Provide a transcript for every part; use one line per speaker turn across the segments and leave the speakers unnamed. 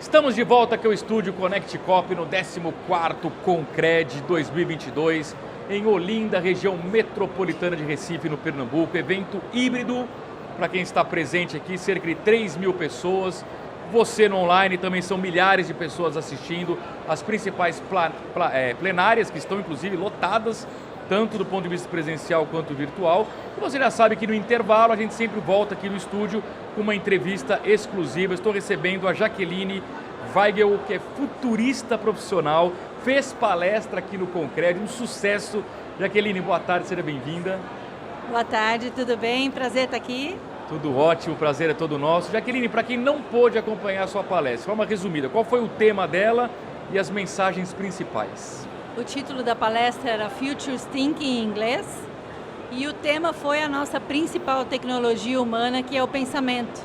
Estamos de volta aqui ao estúdio Connect Cop no 14º Concred 2022 em Olinda, região metropolitana de Recife, no Pernambuco. Evento híbrido, para quem está presente aqui, cerca de 3.000 pessoas. Você no online, também são milhares de pessoas assistindo. As principais plenárias, que estão inclusive lotadas, tanto do ponto de vista presencial quanto virtual. E você já sabe que no intervalo a gente sempre volta aqui no estúdio com uma entrevista exclusiva. Estou recebendo a Jaqueline Weigel, que é futurista profissional, fez palestra aqui no Concred, um sucesso. Jaqueline, boa tarde, seja bem-vinda.
Boa tarde, tudo bem? Prazer estar aqui.
Tudo ótimo, o prazer é todo nosso. Jaqueline, para quem não pôde acompanhar a sua palestra, de forma resumida, qual foi o tema dela e as mensagens principais?
O título da palestra era Futures Thinking em inglês e o tema foi a nossa principal tecnologia humana, que é o pensamento.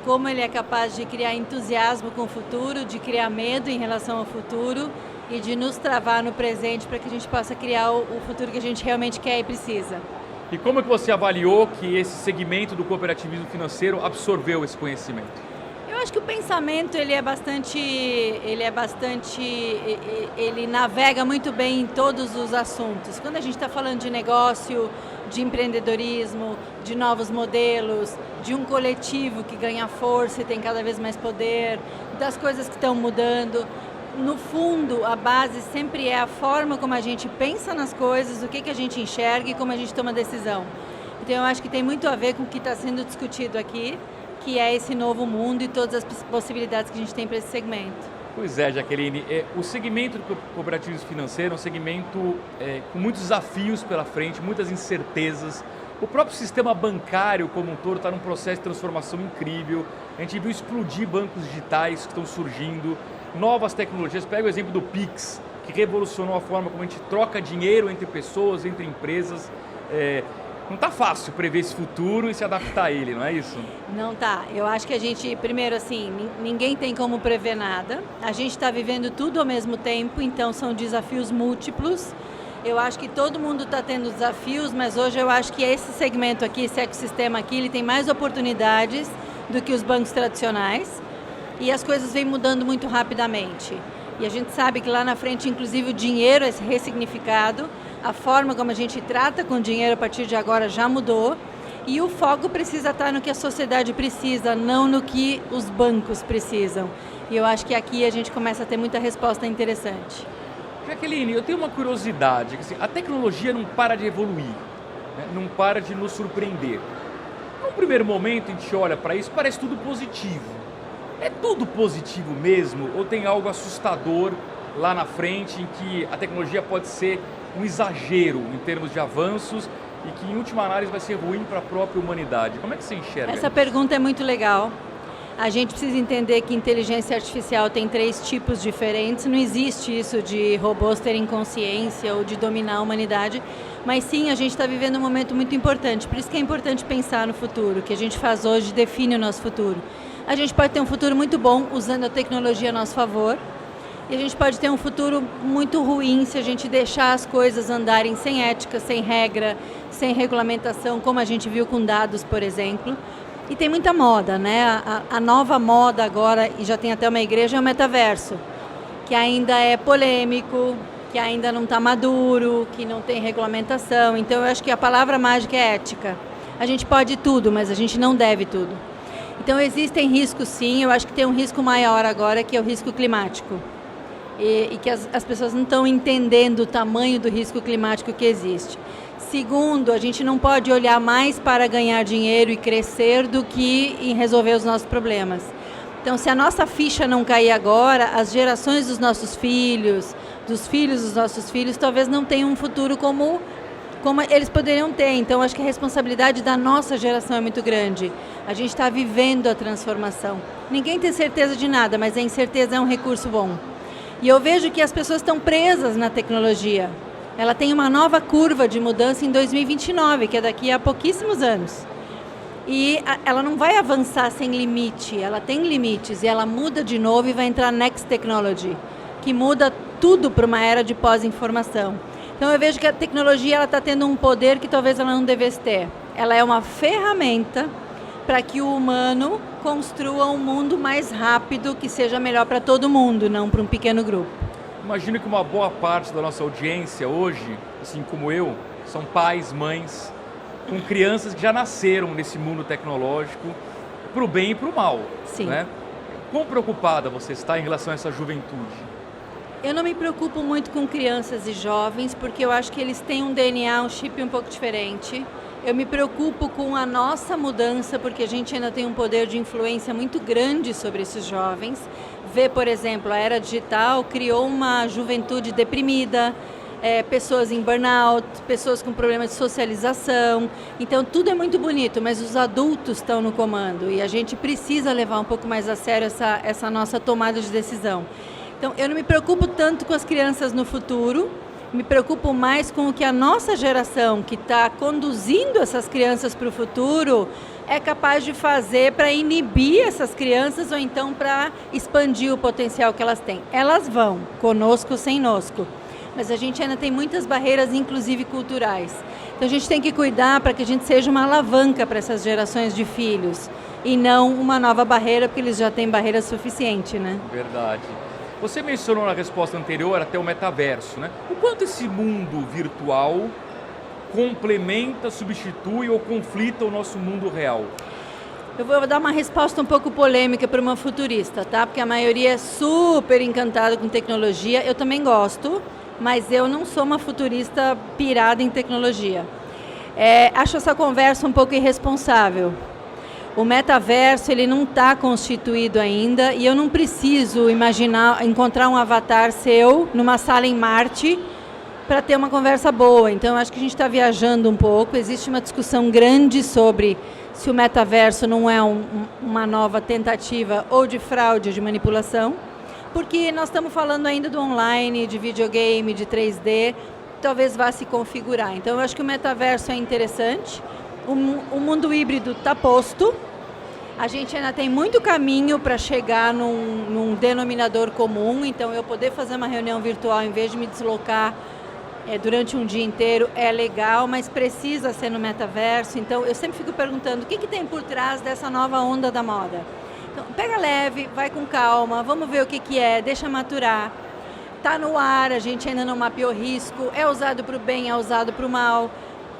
Como ele é capaz de criar entusiasmo com o futuro, de criar medo em relação ao futuro e de nos travar no presente para que a gente possa criar o futuro que a gente realmente quer e precisa.
E como é que você avaliou que esse segmento do cooperativismo financeiro absorveu esse conhecimento?
Eu acho que o pensamento ele navega muito bem em todos os assuntos. Quando a gente está falando de negócio, de empreendedorismo, de novos modelos, de um coletivo que ganha força e tem cada vez mais poder, das coisas que estão mudando, no fundo a base sempre é a forma como a gente pensa nas coisas, o que a gente enxerga e como a gente toma decisão. Então eu acho que tem muito a ver com o que está sendo discutido aqui, que é esse novo mundo e todas as possibilidades que a gente tem para esse segmento.
Pois é, Jaqueline, o segmento do cooperativismo financeiro é um segmento com muitos desafios pela frente, muitas incertezas. O próprio sistema bancário como um todo está num processo de transformação incrível. A gente viu explodir bancos digitais que estão surgindo, novas tecnologias. Pega o exemplo do Pix, que revolucionou a forma como a gente troca dinheiro entre pessoas, entre empresas. Não está fácil prever esse futuro e se adaptar a ele, não é isso?
Não tá. Eu acho que a gente, primeiro assim, ninguém tem como prever nada. A gente está vivendo tudo ao mesmo tempo, então são desafios múltiplos. Eu acho que todo mundo está tendo desafios, mas hoje eu acho que esse segmento aqui, esse ecossistema aqui, ele tem mais oportunidades do que os bancos tradicionais e as coisas vêm mudando muito rapidamente. E a gente sabe que lá na frente, inclusive, o dinheiro é ressignificado, a forma como a gente trata com o dinheiro a partir de agora já mudou e o foco precisa estar no que a sociedade precisa, não no que os bancos precisam. E eu acho que aqui a gente começa a ter muita resposta interessante.
Jaqueline, eu tenho uma curiosidade, assim, a tecnologia não para de evoluir, né? Não para de nos surpreender. Num primeiro momento a gente olha para isso, parece tudo positivo. É tudo positivo mesmo ou tem algo assustador lá na frente em que a tecnologia pode ser um exagero em termos de avanços e que em última análise vai ser ruim para a própria humanidade? Como é que você enxerga
Essa
isso?
pergunta é muito legal. A gente precisa entender que inteligência artificial tem 3 tipos diferentes. Não existe isso de robôs terem consciência ou de dominar a humanidade. Mas sim, a gente está vivendo um momento muito importante. Por isso que é importante pensar no futuro. O que a gente faz hoje define o nosso futuro. A gente pode ter um futuro muito bom usando a tecnologia a nosso favor. E a gente pode ter um futuro muito ruim se a gente deixar as coisas andarem sem ética, sem regra, sem regulamentação, como a gente viu com dados, por exemplo. E tem muita moda, né? A nova moda agora, e já tem até uma igreja, é o metaverso, que ainda é polêmico, que ainda não está maduro, que não tem regulamentação. Então eu acho que a palavra mágica é ética. A gente pode tudo, mas a gente não deve tudo. Então existem riscos sim, eu acho que tem um risco maior agora, que é o risco climático. E que as pessoas não estão entendendo o tamanho do risco climático que existe. Segundo, a gente não pode olhar mais para ganhar dinheiro e crescer do que em resolver os nossos problemas. Então, se a nossa ficha não cair agora, as gerações dos nossos filhos, dos filhos dos nossos filhos, talvez não tenham um futuro como eles poderiam ter. Então, acho que a responsabilidade da nossa geração é muito grande. A gente está vivendo a transformação. Ninguém tem certeza de nada, mas a incerteza é um recurso bom. E eu vejo que as pessoas estão presas na tecnologia. Ela tem uma nova curva de mudança em 2029, que é daqui a pouquíssimos anos. E ela não vai avançar sem limite, ela tem limites e ela muda de novo e vai entrar Next Technology, que muda tudo para uma era de pós-informação. Então eu vejo que a tecnologia está tendo um poder que talvez ela não devesse ter. Ela é uma ferramenta para que o humano construa um mundo mais rápido, que seja melhor para todo mundo, não para um pequeno grupo.
Imagino que uma boa parte da nossa audiência hoje, assim como eu, são pais, mães, com crianças que já nasceram nesse mundo tecnológico, para o bem e para o mal.
Sim.
Né? Quão preocupada você está em relação a essa juventude?
Eu não me preocupo muito com crianças e jovens, porque eu acho que eles têm um DNA, um chip um pouco diferente. Eu me preocupo com a nossa mudança, porque a gente ainda tem um poder de influência muito grande sobre esses jovens. Vê, por exemplo, a era digital criou uma juventude deprimida, pessoas em burnout, pessoas com problemas de socialização. Então, tudo é muito bonito, mas os adultos estão no comando e a gente precisa levar um pouco mais a sério essa nossa tomada de decisão. Então, eu não me preocupo tanto com as crianças no futuro, me preocupo mais com o que a nossa geração, que está conduzindo essas crianças para o futuro, é capaz de fazer para inibir essas crianças ou então para expandir o potencial que elas têm. Elas vão, conosco ou sem nosco, mas a gente ainda tem muitas barreiras, inclusive culturais. Então a gente tem que cuidar para que a gente seja uma alavanca para essas gerações de filhos e não uma nova barreira, porque eles já têm barreira suficiente, né?
Verdade. Você mencionou na resposta anterior até o metaverso, né? O quanto esse mundo virtual complementa, substitui ou conflita o nosso mundo real?
Eu vou dar uma resposta um pouco polêmica para uma futurista, tá? Porque a maioria é super encantada com tecnologia. Eu também gosto, mas eu não sou uma futurista pirada em tecnologia. Acho essa conversa um pouco irresponsável. O metaverso, ele não está constituído ainda e eu não preciso encontrar um avatar seu numa sala em Marte para ter uma conversa boa. Então, acho que a gente está viajando um pouco. Existe uma discussão grande sobre se o metaverso não é uma nova tentativa ou de fraude, de manipulação, porque nós estamos falando ainda do online, de videogame, de 3D, talvez vá se configurar. Então, eu acho que o metaverso é interessante. O mundo híbrido está posto. A gente ainda tem muito caminho para chegar num denominador comum. Então, eu poder fazer uma reunião virtual em vez de me deslocar durante um dia inteiro é legal, mas precisa ser no metaverso. Então, eu sempre fico perguntando o que tem por trás dessa nova onda da moda. Então, pega leve, vai com calma, vamos ver o que é, deixa maturar. Está no ar, a gente ainda não mapeou risco, é usado para o bem, é usado para o mal.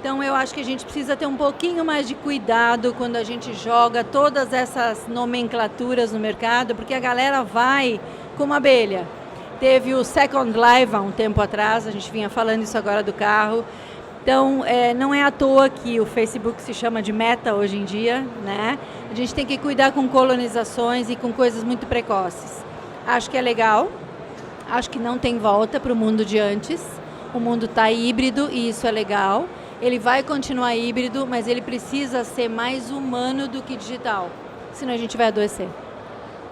Então, eu acho que a gente precisa ter um pouquinho mais de cuidado quando a gente joga todas essas nomenclaturas no mercado, porque a galera vai como abelha. Teve o Second Life há um tempo atrás, a gente vinha falando isso agora do carro. Então, não é à toa que o Facebook se chama de Meta hoje em dia, né? A gente tem que cuidar com colonizações e com coisas muito precoces. Acho que é legal, acho que não tem volta para o mundo de antes. O mundo está híbrido e isso é legal. Ele vai continuar híbrido, mas ele precisa ser mais humano do que digital, senão a gente vai adoecer.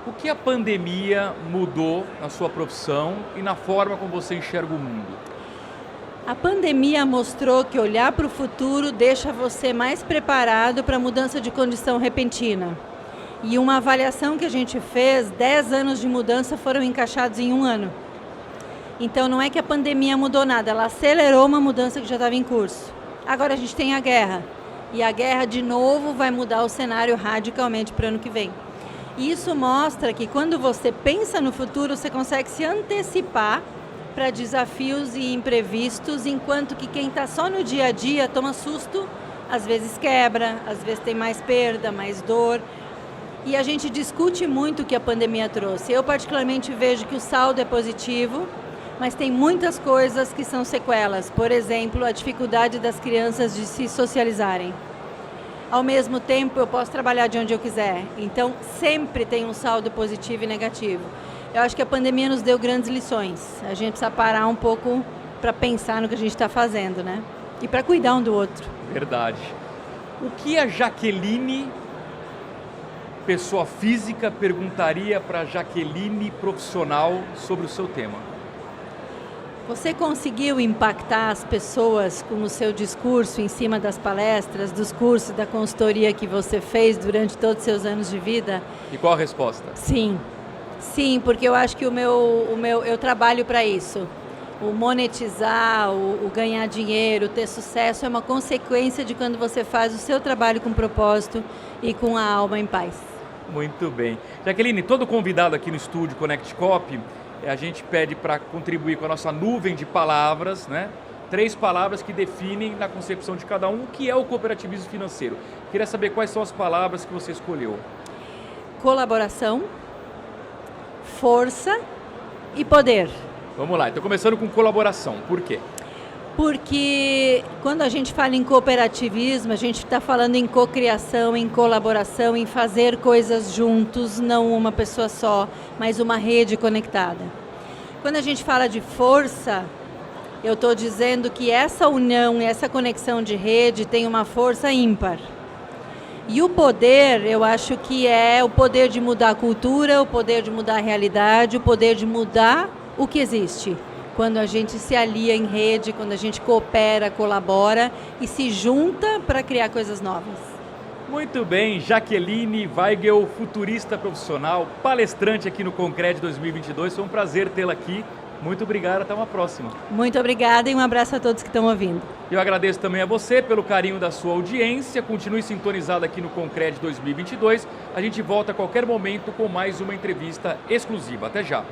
O que a pandemia mudou na sua profissão e na forma como você enxerga o mundo?
A pandemia mostrou que olhar para o futuro deixa você mais preparado para a mudança de condição repentina. E uma avaliação que a gente fez, 10 anos de mudança foram encaixados em 1 ano. Então não é que a pandemia mudou nada, ela acelerou uma mudança que já estava em curso. Agora a gente tem a guerra, e a guerra de novo vai mudar o cenário radicalmente para o ano que vem. E isso mostra que quando você pensa no futuro, você consegue se antecipar para desafios e imprevistos, enquanto que quem está só no dia a dia toma susto, às vezes quebra, às vezes tem mais perda, mais dor. E a gente discute muito o que a pandemia trouxe. Eu particularmente vejo que o saldo é positivo, mas tem muitas coisas que são sequelas. Por exemplo, a dificuldade das crianças de se socializarem. Ao mesmo tempo, eu posso trabalhar de onde eu quiser. Então, sempre tem um saldo positivo e negativo. Eu acho que a pandemia nos deu grandes lições. A gente precisa parar um pouco para pensar no que a gente está fazendo, né? E para cuidar um do outro.
Verdade. O que a Jaqueline, pessoa física, perguntaria para a Jaqueline, profissional, sobre o seu tema?
Você conseguiu impactar as pessoas com o seu discurso em cima das palestras, dos cursos, da consultoria que você fez durante todos os seus anos de vida?
E qual a resposta?
Sim, porque eu acho que eu trabalho para isso. o monetizar, o ganhar dinheiro, ter sucesso é uma consequência de quando você faz o seu trabalho com propósito e com a alma em paz.
Muito bem. Jaqueline, todo convidado aqui no estúdio Connect Cop, a gente pede para contribuir com a nossa nuvem de palavras, né? 3 palavras que definem na concepção de cada um o que é o cooperativismo financeiro. Queria saber quais são as palavras que você escolheu.
Colaboração, força e poder.
Vamos lá, então começando com colaboração. Por quê?
Porque quando a gente fala em cooperativismo, a gente está falando em cocriação, em colaboração, em fazer coisas juntos, não uma pessoa só, mas uma rede conectada. Quando a gente fala de força, eu estou dizendo que essa união, essa conexão de rede tem uma força ímpar. E o poder, eu acho que é o poder de mudar a cultura, o poder de mudar a realidade, o poder de mudar o que existe. Quando a gente se alia em rede, quando a gente coopera, colabora e se junta para criar coisas novas.
Muito bem, Jaqueline Weigel, futurista profissional, palestrante aqui no Concred 2022. Foi um prazer tê-la aqui. Muito obrigado, até uma próxima.
Muito obrigada e um abraço a todos que estão ouvindo.
Eu agradeço também a você pelo carinho da sua audiência. Continue sintonizado aqui no Concred 2022. A gente volta a qualquer momento com mais uma entrevista exclusiva. Até já.